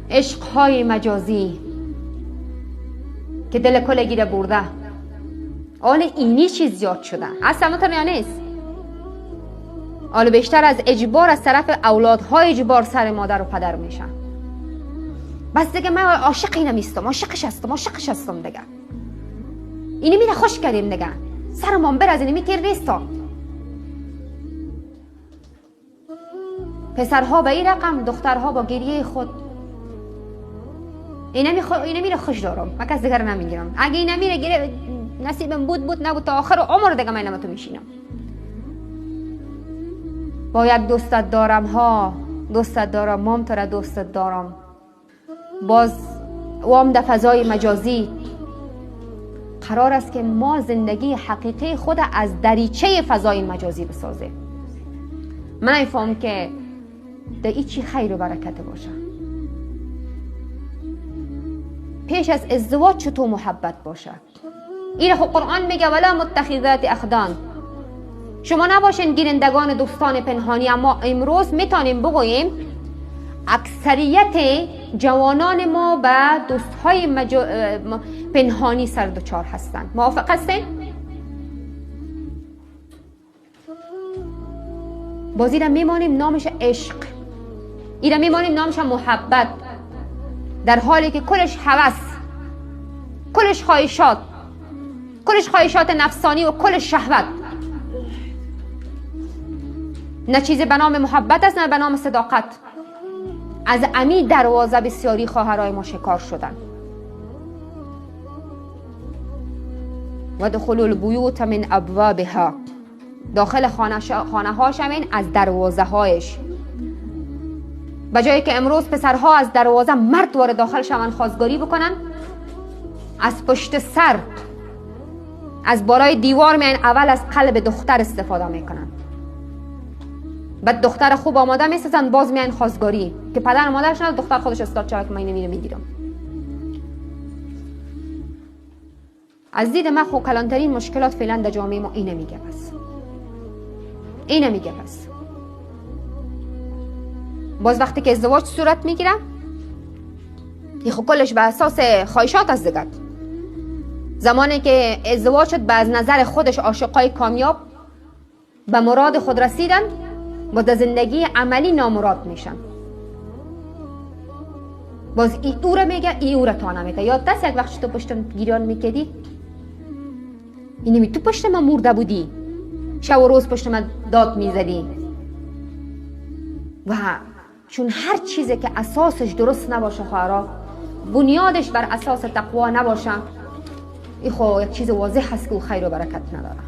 عشقهای مجازی که دل کل گیره برده. آن اینی چیز زیاد شده اصلا یا نیست. حالا بیشتر از اجبار از طرف اولادهای اجبار سر مادر و پدر میشن. بس دیگه من عاشق اینم هستم، عاشقش هستم دیگه. اینی میره خوش کردیم دیگه. سرمان بر از اینی میتیر نیستا. پسرها به این رقم، دخترها با گریه خود. اینه میره خوش دارم. من کس دیگر نمیگیرم. اگه اینه میره گیره نصیبم بود نبود تا آخر عمر دیگه من تو میشینم. با یک دوستت دارم مام تو را دوستت دارم. باز وام در فضای مجازی قرار است که ما زندگی حقیقی خود از دریچه فضای مجازی بسازه. من نمیفهم که در ایچی خیر و برکت باشه. پیش از ازدواج چطور محبت باشه. این خب قرآن میگه ولا متخذات اخدان. شما نباشین گیرندگان دوستان پنهانی. اما امروز میتونیم بگوییم اکثریت جوانان ما به دوستهای پنهانی سر دچار هستند. موافق هستین؟ بازی را میمانیم نامش عشق، این را میمانیم نامش محبت، در حالی که کلش هوس، کلش خواهشات نفسانی و کلش شهوت. نه چیزی به نام محبت است نه به نام صداقت. از امی دروازه بسیاری خواهرای ما شکار شدن. و دخلوا البیوت من ابوابها. داخل خانه هاش همین از دروازه هایش. به جایی که امروز پسرها از دروازه مرد وارد داخل شون خواستگاری بکنن، از پشت سر از بالای دیوار میان اول از قلب دختر استفاده میکنن. بعد دختر خوب آماده میسازن باز میان خواستگاری که پدر مادرش نه دختر خودش استاد چرا که من اینو میگیرم. از دید من خب کلانترین مشکلات فعلا در جامعه ما اینه میگه پس باز وقتی که ازدواج صورت میگیره این خب کلش به اساس خواهشات از دیگر. زمانی که ازدواج شد به از نظر خودش عاشقای کامیاب به مراد خود رسیدن با در زندگی عملی نامراد میشن. باز ای او را میگه ای او را تا نمیگه. یاد دست یک وقت تو پشتم گیران میکدی اینمی تو پشت من مرده بودی، شب و روز پشت من داد میزدی. و چون هر چیزی که اساسش درست نباشه خواهرا، بنیادش بر اساس تقوا نباشه، این خب یک چیز واضح هست که او خیر و برکت نداره.